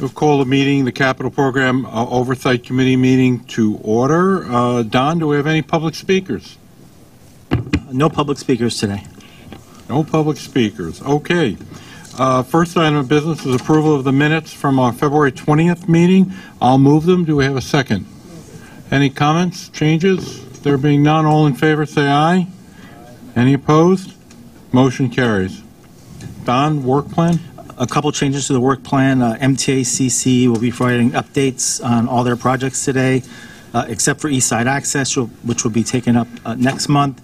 We'll call the meeting, the Capital Program Oversight Committee meeting to order. Don, do we have any public speakers? No public speakers today. No public speakers. Okay. First item of business is approval of the minutes from our February 20th meeting. I'll move them. Do we have a second? Any comments, changes? There being none, all in favor say aye. Any opposed? Motion carries. Don, work plan? A couple changes to the work plan. MTA CC will be providing updates on all their projects today, except for East Side Access, which will be taken up next month.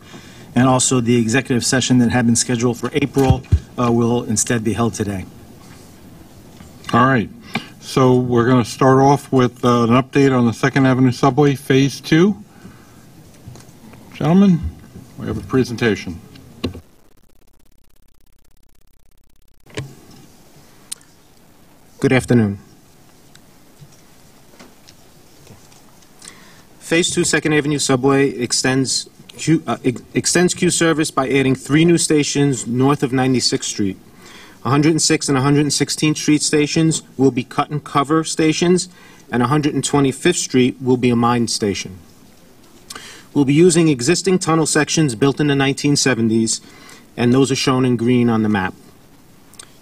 And also the executive session that had been scheduled for April will instead be held today. All right. So we're going to start off with an update on the 2nd Avenue Subway Phase 2. Gentlemen, we have a presentation. Good afternoon. Phase 2 2nd Avenue Subway extends Q service by adding 3 new stations north of 96th Street. 106th and 116th Street stations will be cut and cover stations, and 125th Street will be a mine station. We'll be using existing tunnel sections built in the 1970s, and those are shown in green on the map.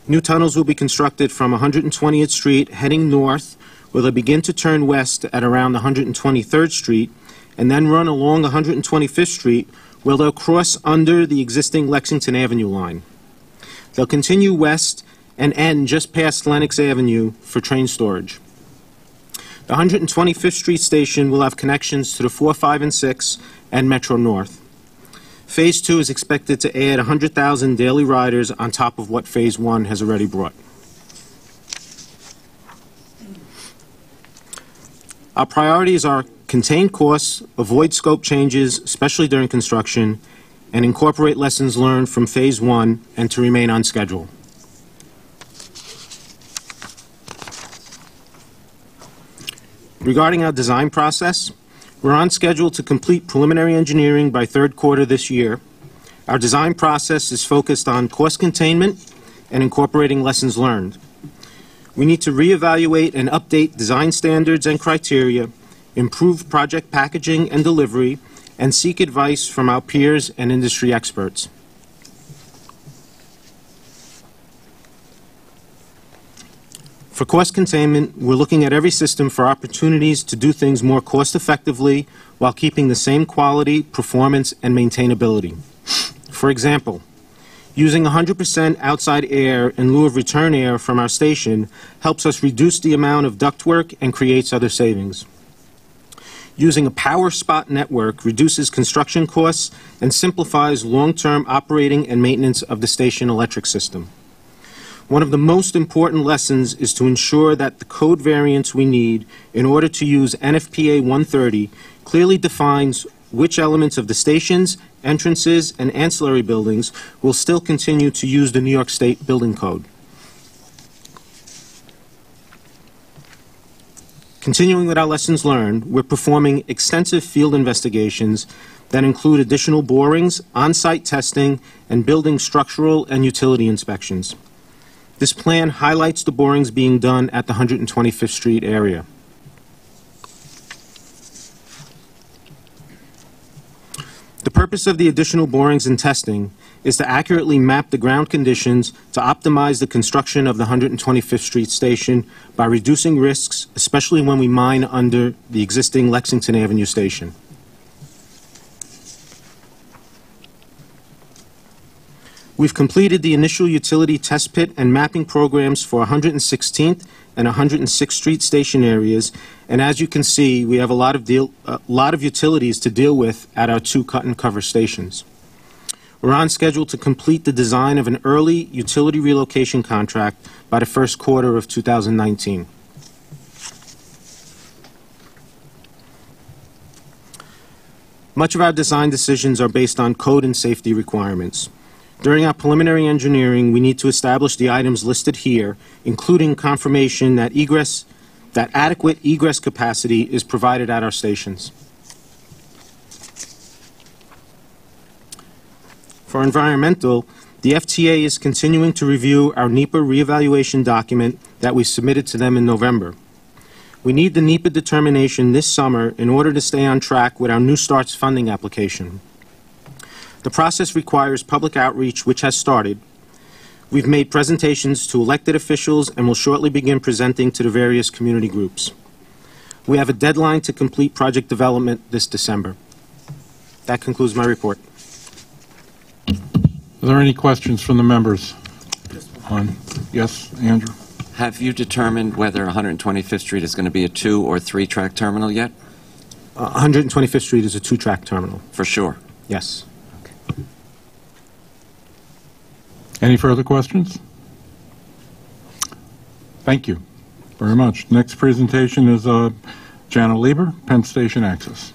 New tunnels will be constructed from 120th Street heading north, where they'll begin to turn west at around 123rd Street, and then run along 125th Street, where they'll cross under the existing Lexington Avenue line. They'll continue west and end just past Lenox Avenue for train storage. The 125th Street station will have connections to the 4, 5, and 6 and Metro North. Phase 2 is expected to add 100,000 daily riders on top of what Phase 1 has already brought. Our priorities are contain costs, avoid scope changes, especially during construction, and incorporate lessons learned from Phase 1 and to remain on schedule. Regarding our design process, we're on schedule to complete preliminary engineering by 3rd quarter this year. Our design process is focused on cost containment and incorporating lessons learned. We need to reevaluate and update design standards and criteria, improve project packaging and delivery, and seek advice from our peers and industry experts. For cost containment, we're looking at every system for opportunities to do things more cost effectively while keeping the same quality, performance, and maintainability. For example, using 100% outside air in lieu of return air from our station helps us reduce the amount of ductwork and creates other savings. Using a power spot network reduces construction costs and simplifies long-term operating and maintenance of the station electric system. One of the most important lessons is to ensure that the code variance we need in order to use NFPA 130 clearly defines which elements of the stations, entrances, and ancillary buildings will still continue to use the New York State Building Code. Continuing with our lessons learned, we're performing extensive field investigations that include additional borings, on-site testing, and building structural and utility inspections. This plan highlights the borings being done at the 125th Street area. The purpose of the additional borings and testing is to accurately map the ground conditions to optimize the construction of the 125th Street station by reducing risks, especially when we mine under the existing Lexington Avenue station. We've completed the initial utility test pit and mapping programs for 116th and 106th Street station areas, and as you can see, we have a lot of utilities to deal with at our 2 cut and cover stations. We're on schedule to complete the design of an early utility relocation contract by the 1st quarter of 2019. Much of our design decisions are based on code and safety requirements. During our preliminary engineering, we need to establish the items listed here, including confirmation that adequate egress capacity is provided at our stations. For environmental, the FTA is continuing to review our NEPA reevaluation document that we submitted to them in November. We need the NEPA determination this summer in order to stay on track with our New Starts funding application. The process requires public outreach, which has started. We've made presentations to elected officials and will shortly begin presenting to the various community groups. We have a deadline to complete project development this December. That concludes my report. Are there any questions from the members? Yes, Andrew? Have you determined whether 125th Street is going to be a 2- or 3-track terminal yet? 125th Street is a 2-track terminal. For sure. Yes. Any further questions? Thank you very much. Next presentation is Jana Lieber, Penn Station Access.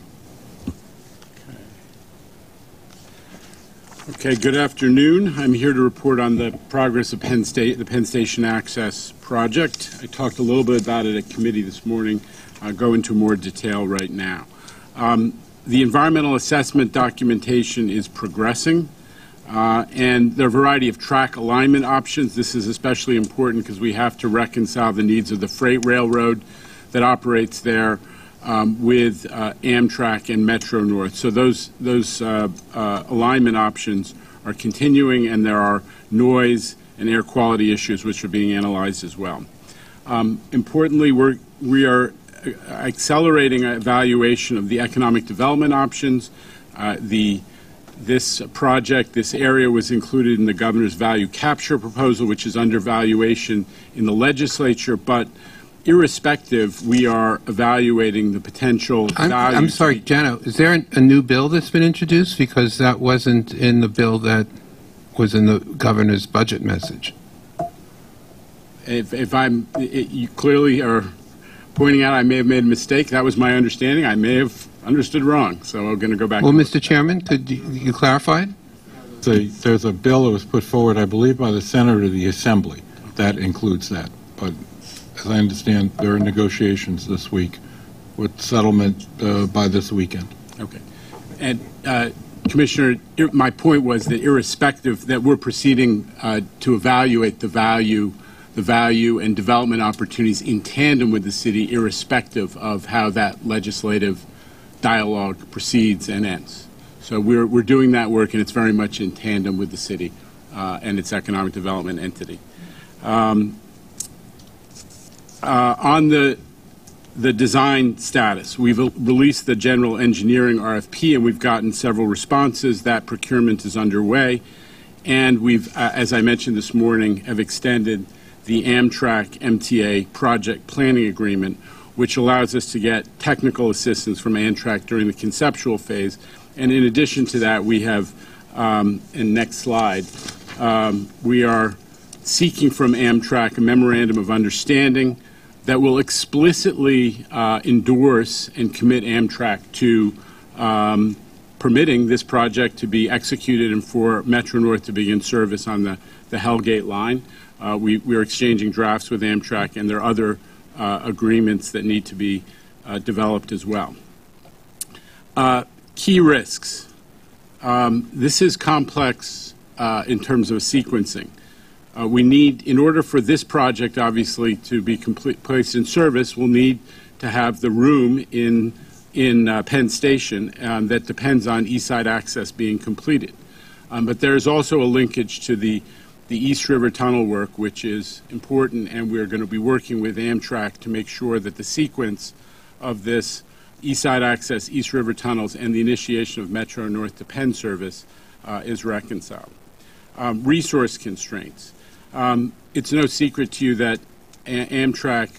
Okay, good afternoon. I'm here to report on the progress of the Penn Station Access project. I talked a little bit about it at committee this morning. I'll go into more detail right now. The environmental assessment documentation is progressing, and there are a variety of track alignment options. This is especially important because we have to reconcile the needs of the freight railroad that operates there with Amtrak and Metro North. So those alignment options are continuing, and there are noise and air quality issues which are being analyzed as well. Importantly, we are accelerating evaluation of the economic development options. This project, this area was included in the governor's value capture proposal, which is under valuation in the legislature, but irrespective, we are evaluating the potential value. I'm sorry, Jana, is there a new bill that's been introduced? Because that wasn't in the bill that was in the governor's budget message. You clearly are pointing out I may have made a mistake. That was my understanding. I may have understood wrong, so I'm going to go back. Well, Mr. Chairman, could you clarify it? There's a bill that was put forward, I believe, by the Senate or the Assembly that includes that. But as I understand, there are negotiations this week with settlement by this weekend. Okay. And Commissioner, my point was that irrespective, that we're proceeding to evaluate the value and development opportunities in tandem with the city, irrespective of how that legislative dialogue proceeds and ends. So we're doing that work, and it's very much in tandem with the city and its economic development entity. On the design status, we've released the general engineering RFP, and we've gotten several responses. That procurement is underway, and we've, as I mentioned this morning, have extended the Amtrak MTA project planning agreement, which allows us to get technical assistance from Amtrak during the conceptual phase. And in addition to that, we have, and next slide, we are seeking from Amtrak a memorandum of understanding that will explicitly endorse and commit Amtrak to permitting this project to be executed and for Metro North to begin service on the Hellgate line. We are exchanging drafts with Amtrak, and there are other agreements that need to be developed as well. Key risks. This is complex in terms of sequencing. We need, in order for this project, obviously, to be placed in service, we'll need to have the room in Penn Station that depends on East Side access being completed. But there is also a linkage to the East River Tunnel work, which is important, and we're going to be working with Amtrak to make sure that the sequence of this East Side access, East River tunnels, and the initiation of Metro North to Penn service is reconciled. Resource constraints. It's no secret to you that Amtrak,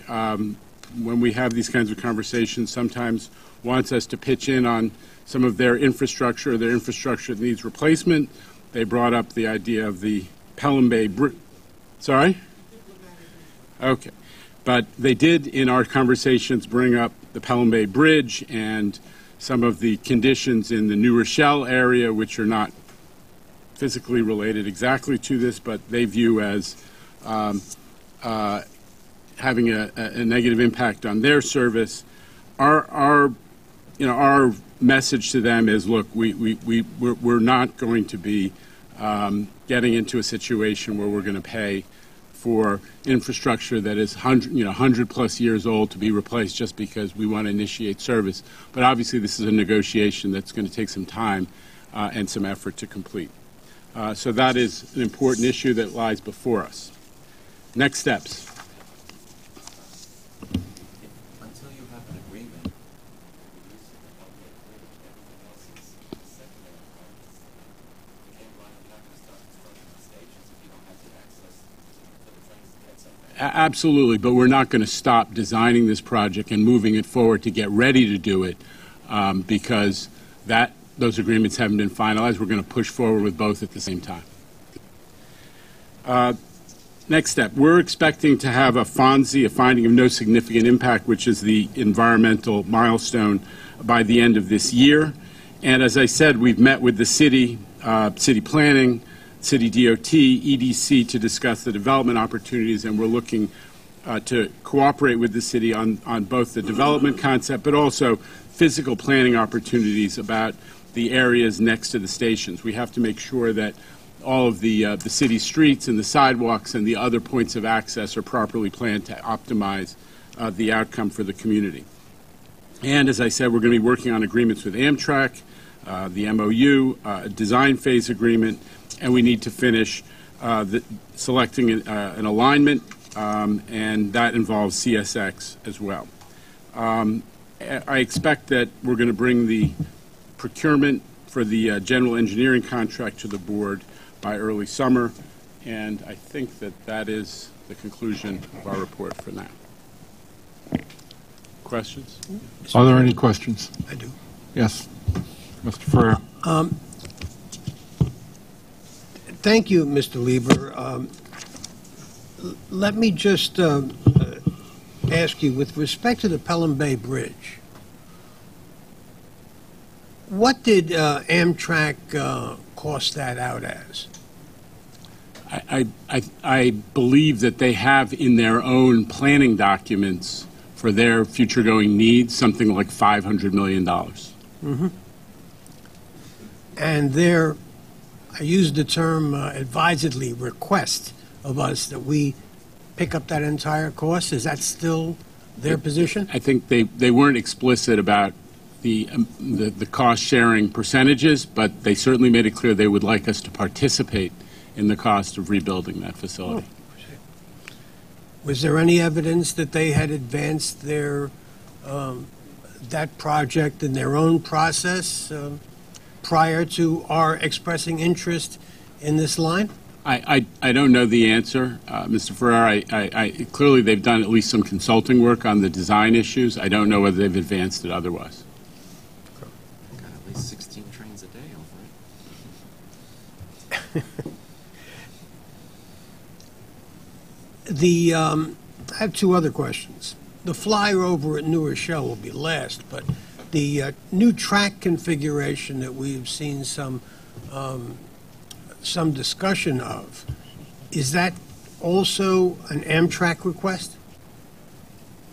when we have these kinds of conversations, sometimes wants us to pitch in on some of their infrastructure that needs replacement. They brought up the idea of the Pelham Bay Bridge. Sorry? Okay. But they did, in our conversations, bring up the Pelham Bay Bridge and some of the conditions in the New Rochelle area, which are not physically related exactly to this, but they view as having a negative impact on their service. Our message to them is, look, we're not going to be getting into a situation where we're going to pay for infrastructure that is 100+ years old to be replaced just because we want to initiate service. But obviously, this is a negotiation that's going to take some time and some effort to complete. So that is an important issue that lies before us. Next steps. Until you have an agreement, Absolutely, but we're not going to stop designing this project and moving it forward to get ready to do it because those agreements haven't been finalized. We're going to push forward with both at the same time. Next step, we're expecting to have a FONSI, a finding of no significant impact, which is the environmental milestone, by the end of this year. And as I said, we've met with the city, city planning, city DOT, EDC to discuss the development opportunities, and we're looking to cooperate with the city on both the development concept but also physical planning opportunities about the areas next to the stations. We have to make sure that all of the city streets and the sidewalks and the other points of access are properly planned to optimize the outcome for the community. And as I said, we're going to be working on agreements with Amtrak, the MOU, a design phase agreement, and we need to finish selecting an alignment, and that involves CSX as well. I expect that we're going to bring the procurement for the general engineering contract to the board by early summer, and I think that is the conclusion of our report for now. Questions? Are there any questions? I do. Yes, Mr. Ferrer. Thank you, Mr. Lieber. Let me just ask you, with respect to the Pelham Bay Bridge, what did Amtrak cost that out as? I believe that they have in their own planning documents for their future going needs something like $500 million. Mm-hmm. And their, I used the term advisedly, request of us that we pick up that entire cost. Is that still their position? I think they weren't explicit about the cost sharing percentages, but they certainly made it clear they would like us to participate in the cost of rebuilding that facility. Oh. Was there any evidence that they had advanced their that project in their own process prior to our expressing interest in this line? I don't know the answer, Mr. Ferrer. Clearly they've done at least some consulting work on the design issues. I don't know whether they've advanced it otherwise. Got at least 16 trains a day over it. I have two other questions. The flyover at New Rochelle will be last, but the new track configuration that we've seen some discussion of, is that also an Amtrak request?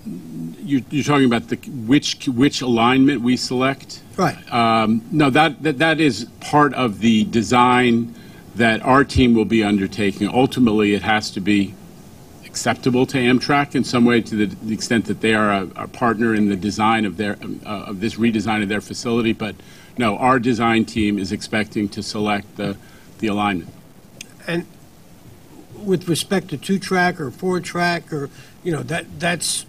You're talking about which alignment we select? Right. No, that is part of the design that our team will be undertaking. Ultimately, it has to be acceptable to Amtrak in some way, to the extent that they are a partner in the design of of this redesign of their facility. But no, our design team is expecting to select the alignment. And with respect to 2-track or 4-track, or that's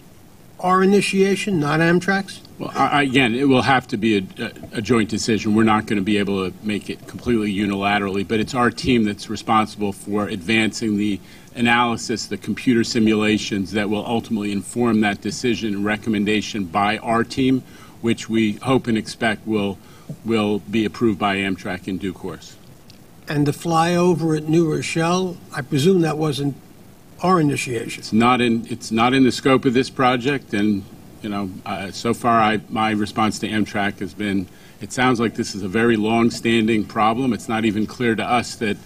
our initiation, not Amtrak's? Well, again, it will have to be a joint decision. We're not going to be able to make it completely unilaterally, but it's our team that's responsible for advancing the analysis, the computer simulations that will ultimately inform that decision and recommendation by our team, which we hope and expect will be approved by Amtrak in due course. And the flyover at New Rochelle, I presume that wasn't our initiation. It's not in the scope of this project, and so far my response to Amtrak has been, it sounds like this is a very long-standing problem. It's not even clear to us that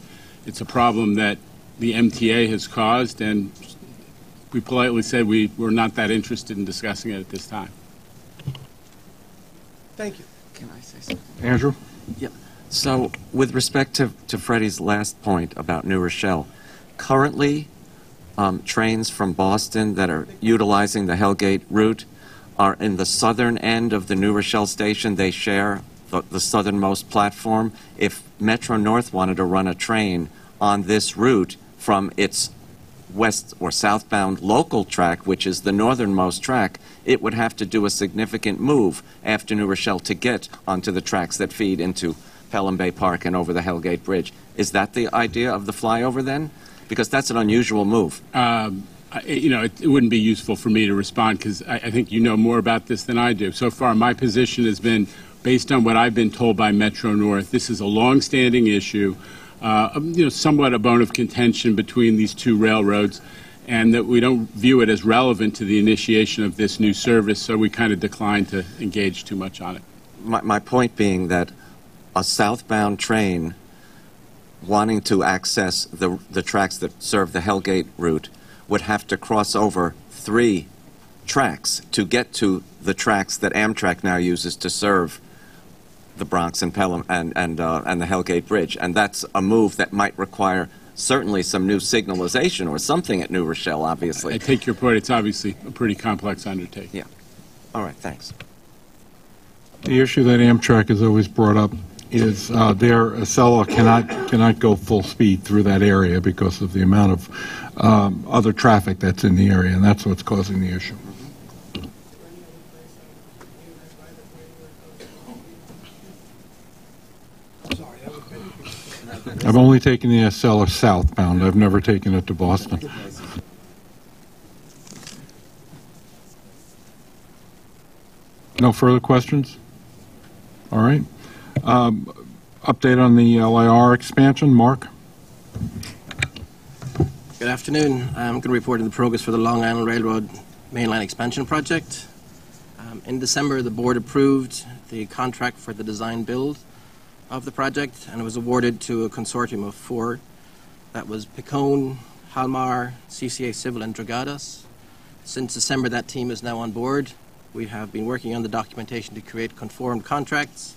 it's a problem that the MTA has caused, and we politely said we're not that interested in discussing it at this time. Thank you. Can I say something? Andrew? Yeah. So with respect to Freddie's last point about New Rochelle, currently trains from Boston that are utilizing the Hellgate route are in the southern end of the New Rochelle station. They share the southernmost platform. If Metro North wanted to run a train on this route from its west or southbound local track, which is the northernmost track, it would have to do a significant move after New Rochelle to get onto the tracks that feed into Pelham Bay Park and over the Hellgate Bridge. Is that the idea of the flyover then? Because that's an unusual move. It wouldn't be useful for me to respond because I think you know more about this than I do. So far, my position has been, based on what I've been told by Metro North, this is a long-standing issue, somewhat a bone of contention between these two railroads, and that we don't view it as relevant to the initiation of this new service, so we kind of declined to engage too much on it. My point being that a southbound train wanting to access the tracks that serve the Hellgate route would have to cross over 3 tracks to get to the tracks that Amtrak now uses to serve the Bronx and Pelham and the Hellgate Bridge. And that's a move that might require certainly some new signalization or something at New Rochelle, obviously. I take your point. It's obviously a pretty complex undertaking. Yeah. All right, thanks. The issue that Amtrak has always brought up is their Acela cannot go full speed through that area because of the amount of other traffic that's in the area, and that's what's causing the issue. I've only taken the Acela southbound. I've never taken it to Boston. No further questions? All right. Update on the LIR expansion. Mark? Good afternoon. I'm going to report on the progress for the Long Island Railroad mainline expansion project. In December, the board approved the contract for the design build of the project, and it was awarded to a consortium of 4. That was Picone, Halmar, CCA Civil, and Dragadas. Since December, that team is now on board. We have been working on the documentation to create conformed contracts.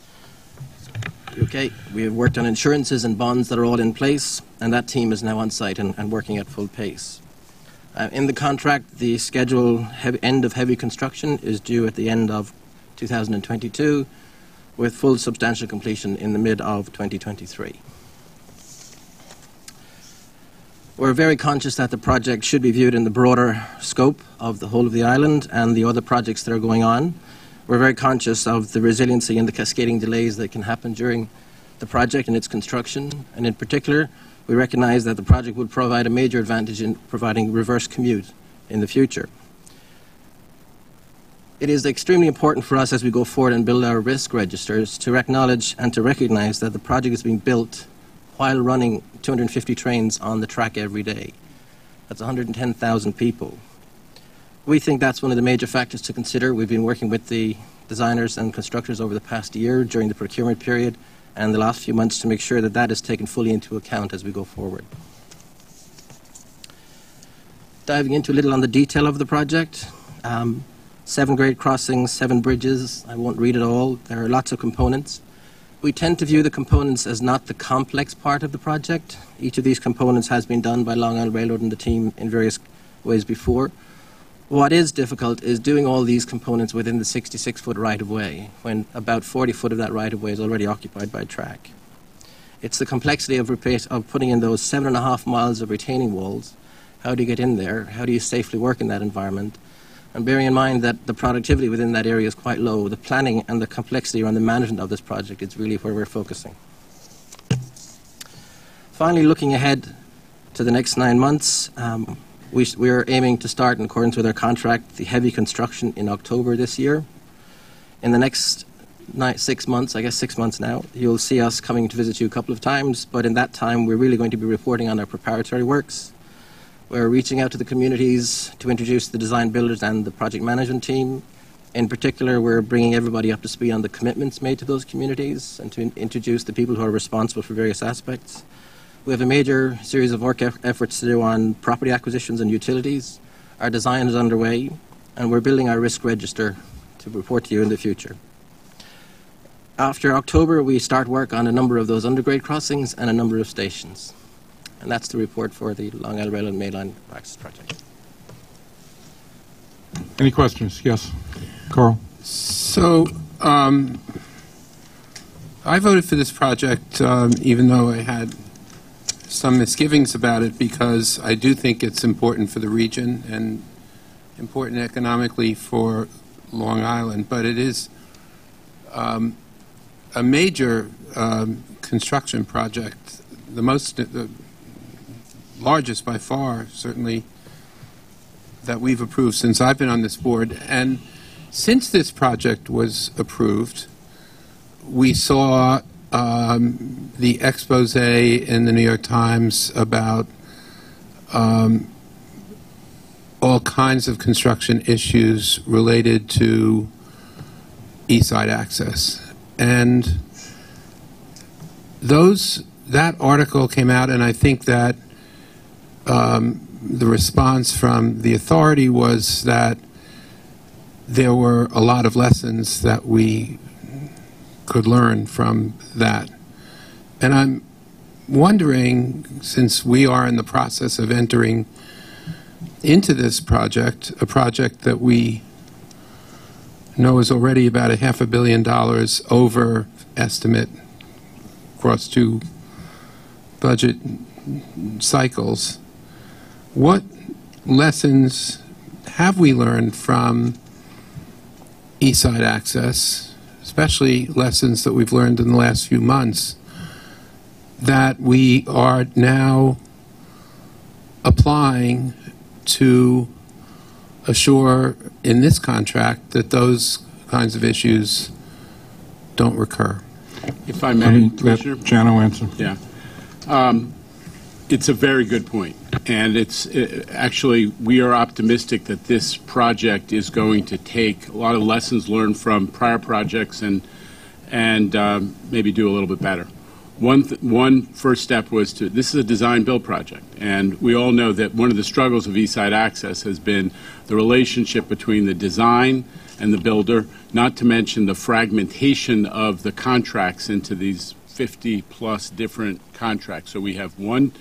Okay, we have worked on insurances and bonds that are all in place, and that team is now on site and working at full pace. In the contract, the scheduled end of heavy construction is due at the end of 2022, with full substantial completion in the mid of 2023. We're very conscious that the project should be viewed in the broader scope of the whole of the island and the other projects that are going on. We're very conscious of the resiliency and the cascading delays that can happen during the project and its construction, and in particular, we recognize that the project would provide a major advantage in providing reverse commute in the future. It is extremely important for us as we go forward and build our risk registers to acknowledge and to recognize that the project is being built while running 250 trains on the track every day. That's 110,000 people. We think that's one of the major factors to consider. We've been working with the designers and constructors over the past year during the procurement period and the last few months to make sure that that is taken fully into account as we go forward. Diving into a little on the detail of the project. 7 grade crossings, 7 bridges. I won't read it all. There are lots of components. We tend to view the components as not the complex part of the project. Each of these components has been done by Long Island Railroad and the team in various ways before. What is difficult is doing all these components within the 66-foot right-of-way, when about 40 foot of that right-of-way is already occupied by track. It's the complexity of putting in those 7.5 miles of retaining walls. How do you get in there? How do you safely work in that environment? And bearing in mind that the productivity within that area is quite low, the planning and the complexity around the management of this project is really where we're focusing. Finally, looking ahead to the next 9 months, we are aiming to start, in accordance with our contract, the heavy construction in October this year. In the next 6 months, I guess 6 months now, you'll see us coming to visit you a couple of times, but in that time, we're really going to be reporting on our preparatory works. We're reaching out to the communities to introduce the design builders and the project management team. In particular, we're bringing everybody up to speed on the commitments made to those communities and to introduce the people who are responsible for various aspects. We have a major series of work efforts to do on property acquisitions and utilities. Our design is underway, and we're building our risk register to report to you in the future. After October, we start work on a number of those undergrade crossings and a number of stations. And that's the report for the Long Island Railroad Mainline Access Project. Any questions? Yes. Carl? So, I voted for this project, even though I had some misgivings about it, because I do think it's important for the region and important economically for Long Island, but it is a major construction project, the largest by far, certainly, that we've approved since I've been on this board. And since this project was approved, we saw the expose in the New York Times about all kinds of construction issues related to East Side access. And that article came out, and I think that the response from the authority was that there were a lot of lessons that we could learn from that. And I'm wondering, since we are in the process of entering into this project, a project that we know is already about $500 million over estimate across 2 budget cycles, what lessons have we learned from East Side access, especially lessons that we've learned in the last few months, that we are now applying to assure in this contract that those kinds of issues don't recur? If I may, Commissioner? Let Jano answer. Yeah. It's a very good point. And actually, we are optimistic that this project is going to take a lot of lessons learned from prior projects and maybe do a little bit better. One first step was this is a design-build project, and we all know that one of the struggles of East Side Access has been the relationship between the design and the builder, not to mention the fragmentation of the contracts into these 50-plus different contracts. So we have one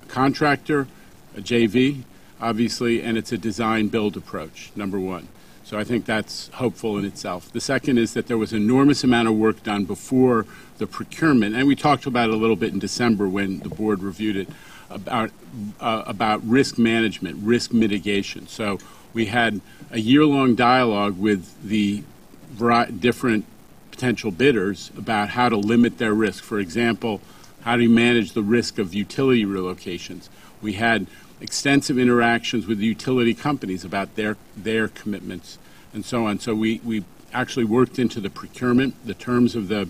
contractor, a JV, obviously, and it's a design-build approach, number one. So I think that's hopeful in itself. The second is that there was an enormous amount of work done before the procurement, and we talked about it a little bit in December when the board reviewed it, about risk management, risk mitigation. So we had a year-long dialogue with the different potential bidders about how to limit their risk. For example, how do you manage the risk of utility relocations? We had extensive interactions with the utility companies about their commitments and so on. So we actually worked into the procurement, the terms of the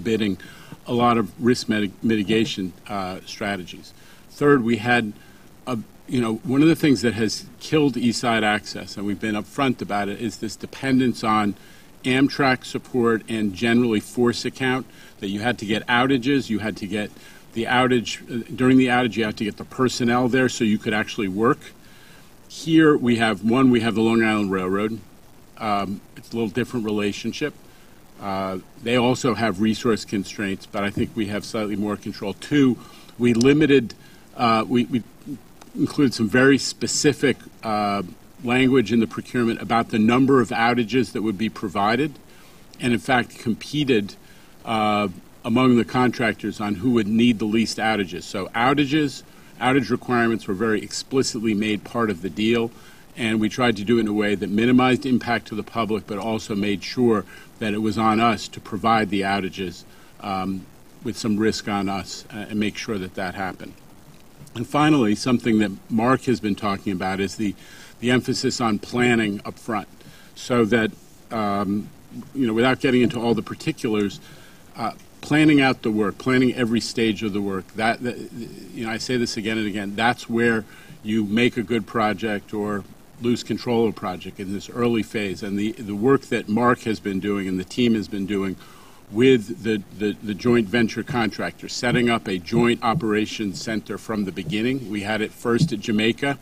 bidding, a lot of risk mitigation strategies. Third, we had one of the things that has killed East Side Access, and we've been upfront about it, is this dependence on Amtrak support and generally force account, that you had to get outages, you had to get the outage, during the outage you have to get the personnel there so you could actually work. Here we have the Long Island Railroad. It's a little different relationship. They also have resource constraints, but I think we have slightly more control. Two, we limited, we included some very specific language in the procurement about the number of outages that would be provided, and in fact competed among the contractors on who would need the least outages. So outage requirements were very explicitly made part of the deal, and we tried to do it in a way that minimized impact to the public, but also made sure that it was on us to provide the outages with some risk on us and make sure that that happened. And finally, something that Mark has been talking about is the emphasis on planning up front, so that, without getting into all the particulars, planning out the work, planning every stage of the work, I say this again and again, that's where you make a good project or lose control of a project in this early phase. And the work that Mark has been doing and the team has been doing with the joint venture contractor, setting up a joint operations center from the beginning. We had it first at Jamaica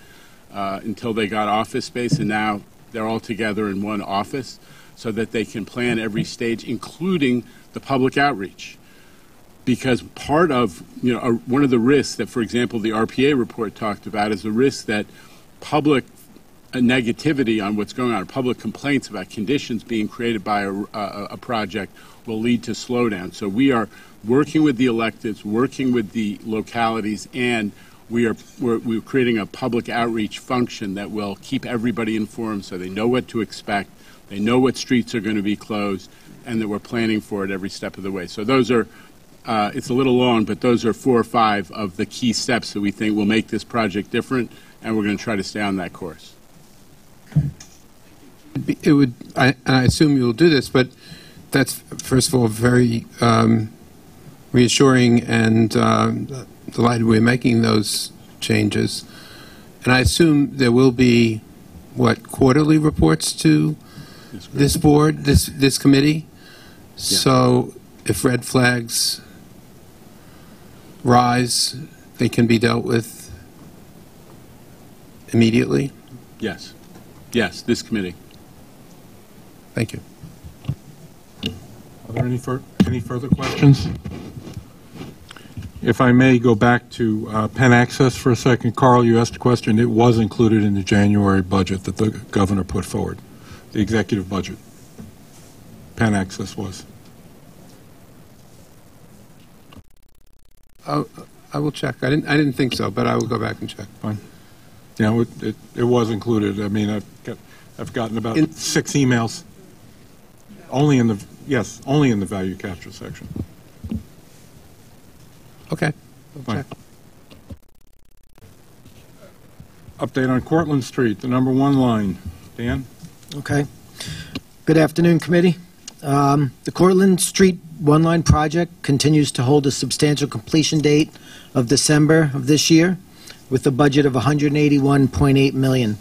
until they got office space, and now they're all together in one office so that they can plan every stage, including the public outreach. because part of, one of the risks that, for example, the RPA report talked about is the risk that public negativity on what's going on, public complaints about conditions being created by a project will lead to slowdown. So we are working with the electeds, working with the localities, and we're creating a public outreach function that will keep everybody informed so they know what to expect, they know what streets are going to be closed, and that we're planning for it every step of the way. So those are, it's a little long, but those are 4 or 5 of the key steps that we think will make this project different, and we're going to try to stay on that course. It would, and I assume you'll do this, but that's, first of all, very reassuring and delighted we're making those changes. And I assume there will be, quarterly reports to this board, this committee? Yeah. So if red flags rise, they can be dealt with immediately? Yes. Yes, this committee. Thank you. Are there any further questions? If I may go back to Penn Access for a second. Carl, you asked a question. It was included in the January budget that the governor put forward, the executive budget. Penn Access was. I will check. I didn't think so, but I will go back and check. Fine. Yeah, it was included. I mean, I've gotten about 6 emails. Only in the value capture section. Okay. Fine. Update on Cortlandt Street, the number 1 line. Dan? Okay. Good afternoon, committee. The Cortlandt Street one-line project continues to hold a substantial completion date of December of this year, with a budget of $181.8 million.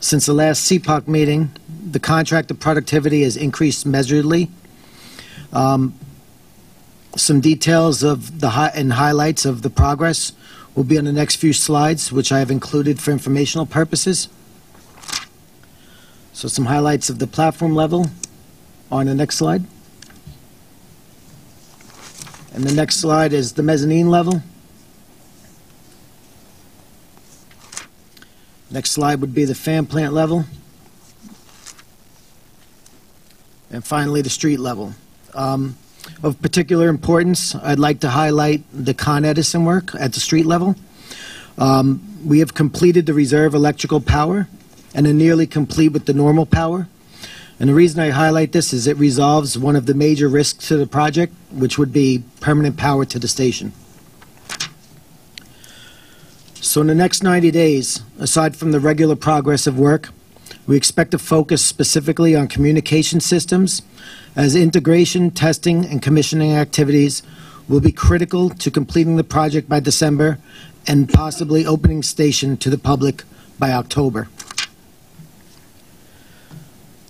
Since the last CPOC meeting, the contractor productivity has increased measurably. Some details of and highlights of the progress will be on the next few slides, which I have included for informational purposes. So some highlights of the platform level on the next slide. And the next slide is the mezzanine level. Next slide would be the fan plant level. And finally, the street level. Of particular importance, I'd like to highlight the Con Edison work at the street level. We have completed the reserve electrical power and are nearly complete with the normal power. And the reason I highlight this is it resolves one of the major risks to the project, which would be permanent power to the station. So in the next 90 days, aside from the regular progress of work, we expect to focus specifically on communication systems, as integration, testing, and commissioning activities will be critical to completing the project by December and possibly opening station to the public by October.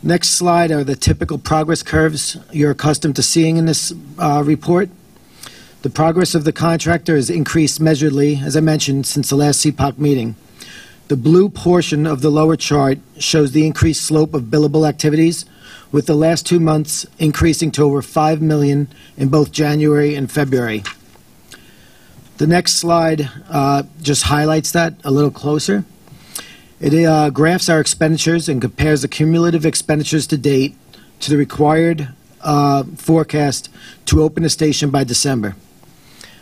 Next slide are the typical progress curves you're accustomed to seeing in this report. The progress of the contractor has increased measurably, as I mentioned, since the last CPOC meeting. The blue portion of the lower chart shows the increased slope of billable activities, with the last 2 months increasing to over $5 million in both January and February. The next slide just highlights that a little closer. It graphs our expenditures and compares the cumulative expenditures to date to the required forecast to open the station by December.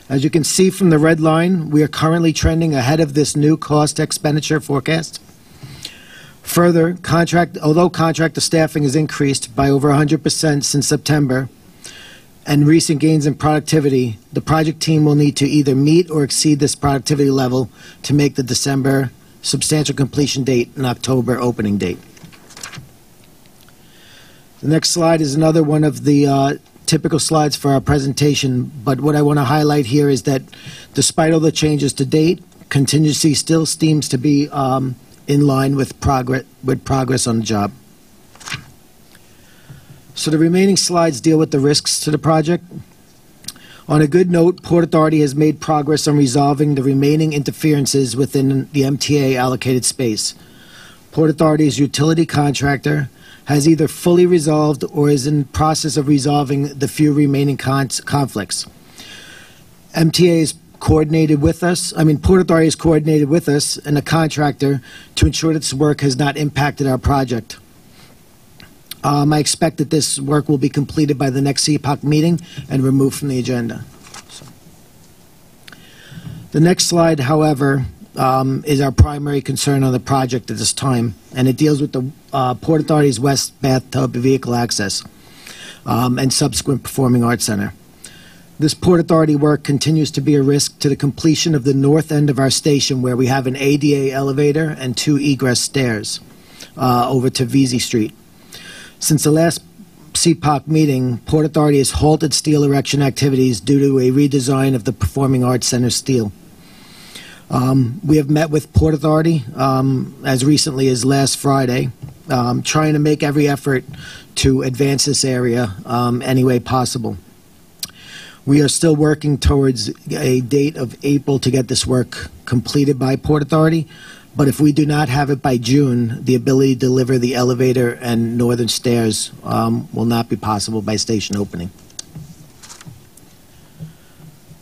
As you can see from the red line, we are currently trending ahead of this new cost expenditure forecast. Further, although contractor staffing has increased by over 100% since September and recent gains in productivity, the project team will need to either meet or exceed this productivity level to make the December substantial completion date and October opening date. The next slide is another one of the typical slides for our presentation, but what I want to highlight here is that despite all the changes to date, contingency still seems to be in line with progress on the job. So the remaining slides deal with the risks to the project. On a good note, Port Authority has made progress on resolving the remaining interferences within the MTA allocated space. Port Authority's utility contractor has either fully resolved or is in process of resolving the few remaining conflicts. MTA is coordinated with us, Port Authority is coordinated with us and the contractor to ensure that this work has not impacted our project. I expect that this work will be completed by the next CPOC meeting and removed from the agenda. The next slide, however, is our primary concern on the project at this time, and it deals with the Port Authority's West Bathtub Vehicle Access and subsequent Performing Arts Center. This Port Authority work continues to be a risk to the completion of the north end of our station, where we have an ADA elevator and 2 egress stairs over to Vesey Street. Since the last CPOC meeting, Port Authority has halted steel erection activities due to a redesign of the Performing Arts Center steel. We have met with Port Authority as recently as last Friday, trying to make every effort to advance this area any way possible. We are still working towards a date of April to get this work completed by Port Authority, but if we do not have it by June, the ability to deliver the elevator and northern stairs will not be possible by station opening.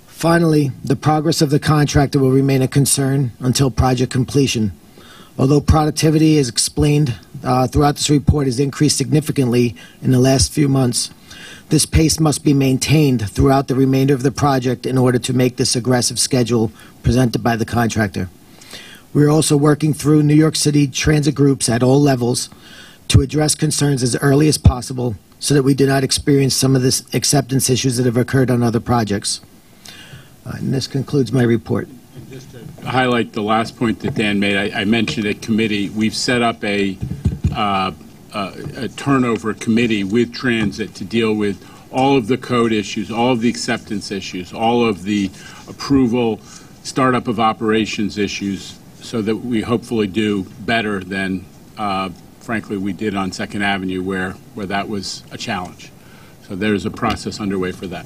Finally, the progress of the contractor will remain a concern until project completion. Although productivity, as explained throughout this report, has increased significantly in the last few months, this pace must be maintained throughout the remainder of the project in order to make this aggressive schedule presented by the contractor. We are also working through New York City transit groups at all levels to address concerns as early as possible so that we do not experience some of the acceptance issues that have occurred on other projects. And this concludes my report. And just to highlight the last point that Dan made, I mentioned at committee, we've set up a turnover committee with transit to deal with all of the code issues, all of the acceptance issues, all of the approval, startup of operations issues, so that we hopefully do better than, frankly, we did on 2nd Avenue where that was a challenge. So there's a process underway for that.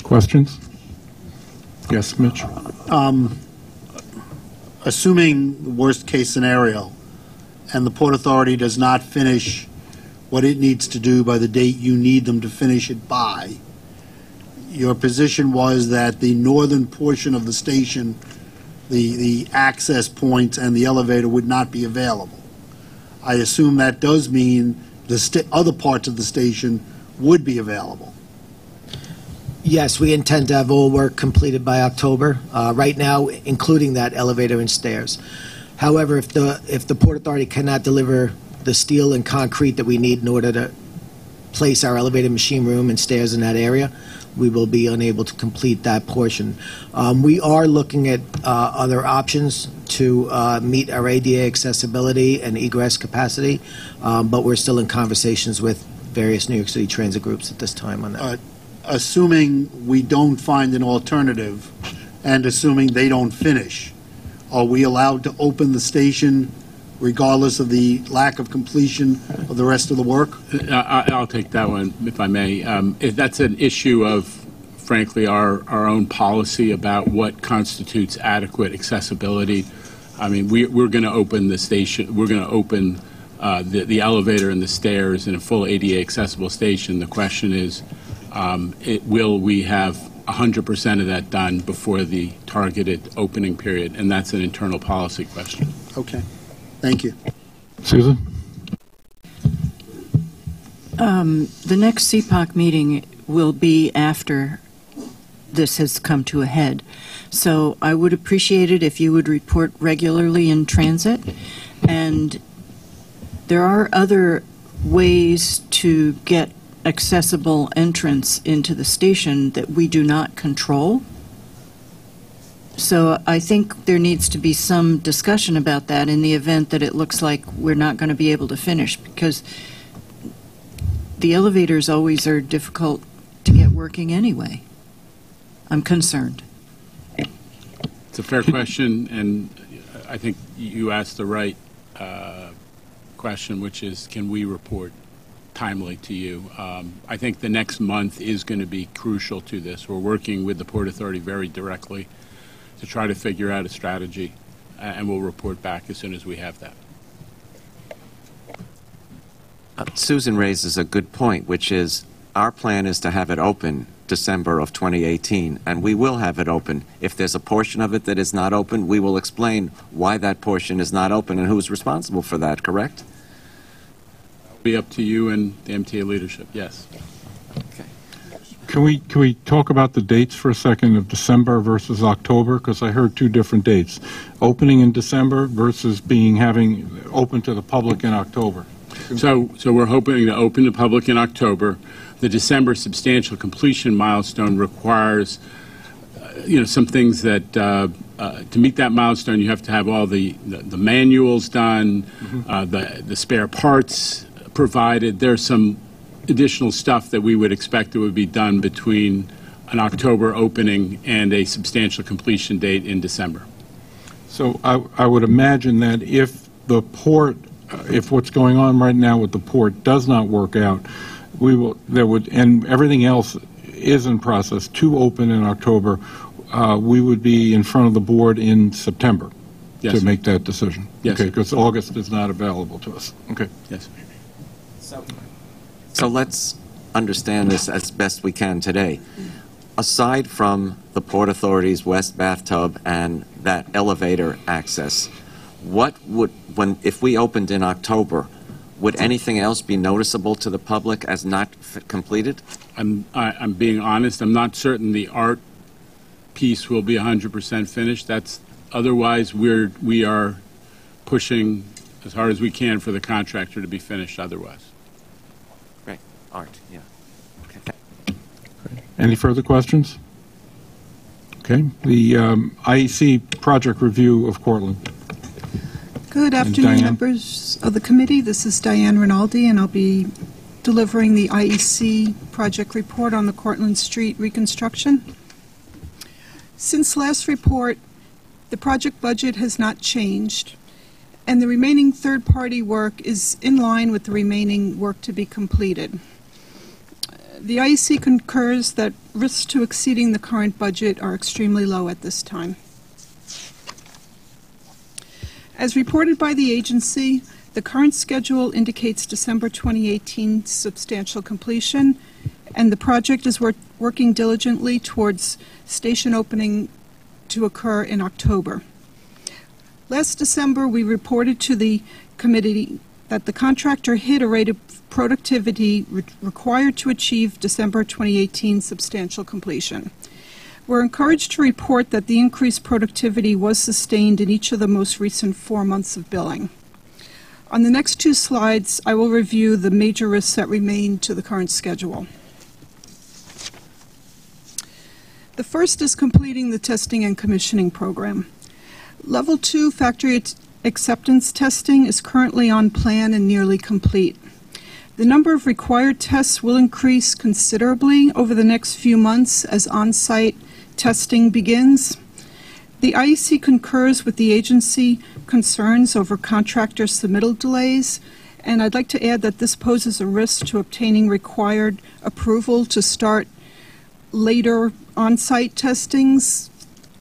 Questions? Yes, Mitch? Assuming the worst-case scenario, and the Port Authority does not finish what it needs to do by the date you need them to finish it by, your position was that the northern portion of the station, the access points and the elevator would not be available. I assume that does mean the other parts of the station would be available. Yes, we intend to have all work completed by October, right now, including that elevator and stairs. However, if the Port Authority cannot deliver the steel and concrete that we need in order to place our elevator machine room and stairs in that area, we will be unable to complete that portion. We are looking at other options to meet our ADA accessibility and egress capacity, but we're still in conversations with various New York City transit groups at this time on that. Assuming we don't find an alternative and assuming they don't finish, are we allowed to open the station regardless of the lack of completion of the rest of the work? I'll take that one, if I may. That's an issue of, frankly, our own policy about what constitutes adequate accessibility. I mean, we're going to open the station. We're going to open the elevator and the stairs in a full ADA accessible station. The question is, will we have 100% of that done before the targeted opening period? And that's an internal policy question. Okay. Thank you. Susan? The next CPOC meeting will be after this has come to a head. So I would appreciate it if you would report regularly in transit. And there are other ways to get accessible entrance into the station that we do not control. So I think there needs to be some discussion about that in the event that it looks like we're not going to be able to finish, because the elevators always are difficult to get working anyway. I'm concerned. It's a fair question, and I think you asked the right question, which is, can we report timely to you? I think the next month is going to be crucial to this. We're working with the Port Authority very directly to try to figure out a strategy, and we'll report back as soon as we have that. Susan raises a good point, which is our plan is to have it open December of 2018, and we will have it open. If there's a portion of it that is not open, we will explain why that portion is not open and who's responsible for that, correct? It'll be up to you and the MTA leadership, yes. Okay. Can we talk about the dates for a second of December versus October? Because I heard two different dates. Opening in December versus having open to the public in October. So we're hoping to open the public in October. The December substantial completion milestone requires, some things that, to meet that milestone, you have to have all the manuals done, the spare parts provided. There's some additional stuff that we would expect that would be done between an October opening and a substantial completion date in December. So I would imagine that if the port, if what's going on right now with the port does not work out, and everything else is in process to open in October, we would be in front of the board in September to make that decision. Yes. Okay, because August is not available to us. Okay. Yes. So let's understand this as best we can today. Aside from the Port Authority's west bathtub and that elevator access, if we opened in October, would anything else be noticeable to the public as not completed? I'm being honest. I'm not certain the art piece will be 100% finished. Otherwise we are pushing as hard as we can for the contractor to be finished otherwise. Great. Art, yeah. Okay. Any further questions? Okay. The IEC project review of Cortland. Good afternoon, members of the committee. This is Diane Rinaldi, and I'll be delivering the IEC project report on the Cortlandt Street reconstruction. Since last report, the project budget has not changed, and the remaining third-party work is in line with the remaining work to be completed. The IEC concurs that risks to exceeding the current budget are extremely low at this time. As reported by the agency, the current schedule indicates December 2018 substantial completion, and the project is working diligently towards station opening to occur in October. Last December, we reported to the committee that the contractor hit a rate of productivity required to achieve December 2018 substantial completion. We're encouraged to report that the increased productivity was sustained in each of the most recent 4 months of billing. On the next two slides, I will review the major risks that remain to the current schedule. The first is completing the testing and commissioning program. Level 2 factory acceptance testing is currently on plan and nearly complete. The number of required tests will increase considerably over the next few months as on-site testing begins. The IEC concurs with the agency concerns over contractor submittal delays, and I'd like to add that this poses a risk to obtaining required approval to start later on-site testings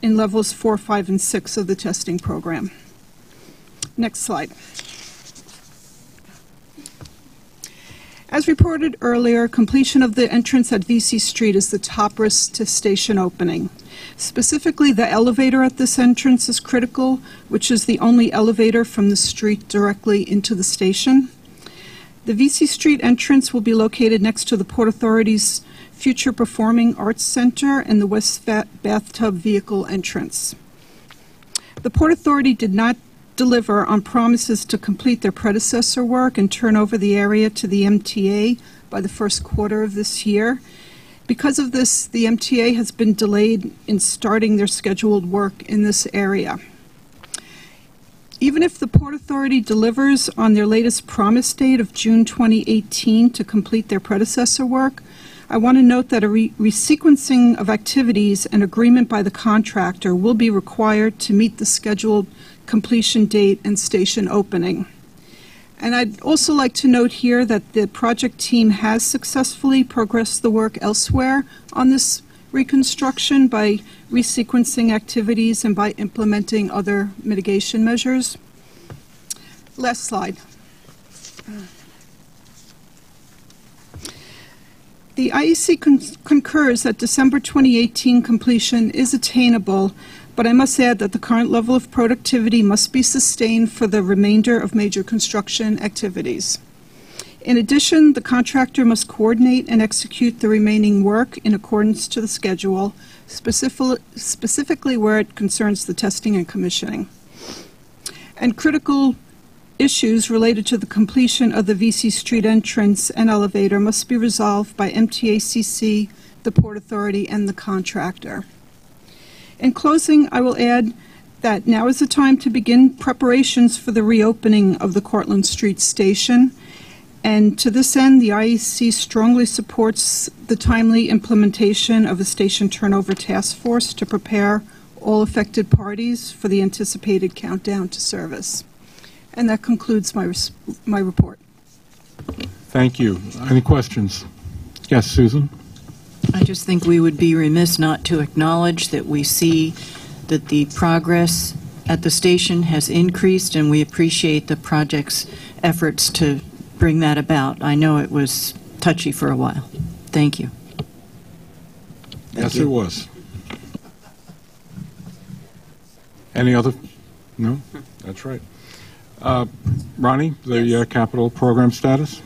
in levels 4, 5, and 6 of the testing program. Next slide. As reported earlier, completion of the entrance at VC Street is the top risk to station opening. Specifically, the elevator at this entrance is critical, which is the only elevator from the street directly into the station. The VC Street entrance will be located next to the Port Authority's Future Performing Arts Center and the West Bathtub Vehicle entrance. The Port Authority did not deliver on promises to complete their predecessor work and turn over the area to the MTA by the first quarter of this year. Because of this, the MTA has been delayed in starting their scheduled work in this area. Even if the Port Authority delivers on their latest promise date of June 2018 to complete their predecessor work, I want to note that a resequencing of activities and agreement by the contractor will be required to meet the scheduled completion date and station opening. And I'd also like to note here that the project team has successfully progressed the work elsewhere on this reconstruction by resequencing activities and by implementing other mitigation measures. Last slide. The IEC concurs that December 2018 completion is attainable, but I must add that the current level of productivity must be sustained for the remainder of major construction activities. In addition, the contractor must coordinate and execute the remaining work in accordance to the schedule, specifically where it concerns the testing and commissioning. And critical issues related to the completion of the VC Street entrance and elevator must be resolved by MTA CC, the Port Authority, and the contractor. In closing, I will add that now is the time to begin preparations for the reopening of the Cortlandt Street Station. And to this end, the IEC strongly supports the timely implementation of a station turnover task force to prepare all affected parties for the anticipated countdown to service. And that concludes my report. Thank you. Any questions? Yes, Susan? I just think we would be remiss not to acknowledge that we see that the progress at the station has increased, and we appreciate the project's efforts to bring that about. I know it was touchy for a while. Thank you. Yes, it was. Any other? No? That's right. Ronnie, the capital program status?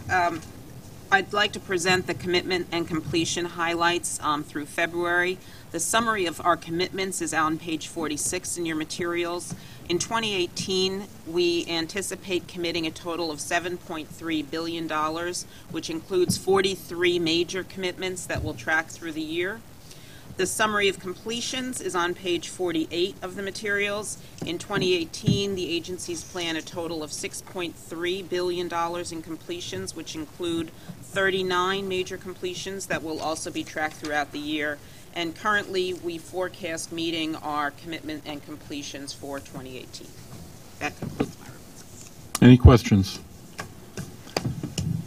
I'd like to present the commitment and completion highlights through February. The summary of our commitments is on page 46 in your materials. In 2018, we anticipate committing a total of $7.3 billion, which includes 43 major commitments that will track through the year. The summary of completions is on page 48 of the materials. In 2018, the agencies plan a total of $6.3 billion in completions, which include 39 major completions that will also be tracked throughout the year. And currently, we forecast meeting our commitment and completions for 2018. That concludes my report. Any questions?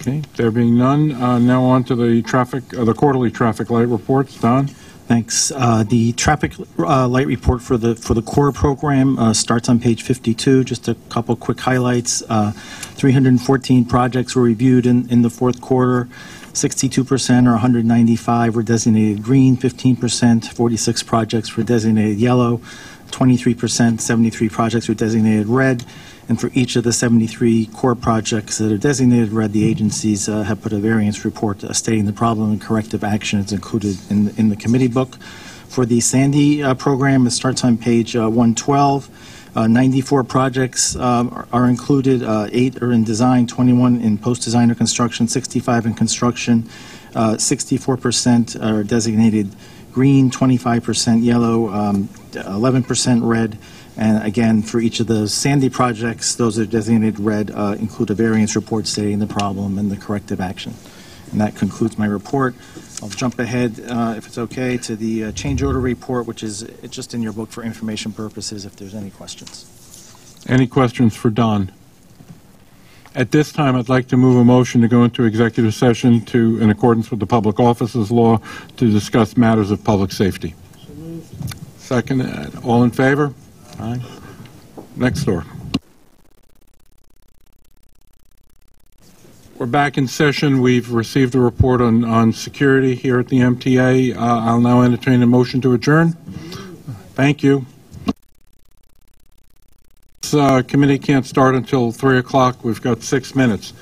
Okay, there being none, now on to the quarterly traffic light reports. Don? Thanks. The traffic light report for the core program starts on page 52. Just a couple quick highlights. 314 projects were reviewed in the fourth quarter. 62% or 195 were designated green, 15%, 46 projects were designated yellow, 23%, 73 projects were designated red, and for each of the 73 core projects that are designated red, the agencies have put a variance report stating the problem and corrective action is included in the committee book. For the Sandy program, it starts on page 112. 94 projects are included, 8 are in design, 21 in post-design or construction, 65 in construction, 64% are designated green, 25% yellow, 11% red, and again, for each of the Sandy projects, those that are designated red include a variance report stating the problem and the corrective action. And that concludes my report. I'll jump ahead, if it's okay, to the change order report, which is just in your book for information purposes, if there's any questions. Any questions for Don? At this time, I'd like to move a motion to go into executive session in accordance with the Public Offices Law to discuss matters of public safety. Second, all in favor? Aye. Next door. We're back in session. We've received a report on security here at the MTA. I'll now entertain a motion to adjourn. Thank you. This committee can't start until 3 o'clock. We've got 6 minutes.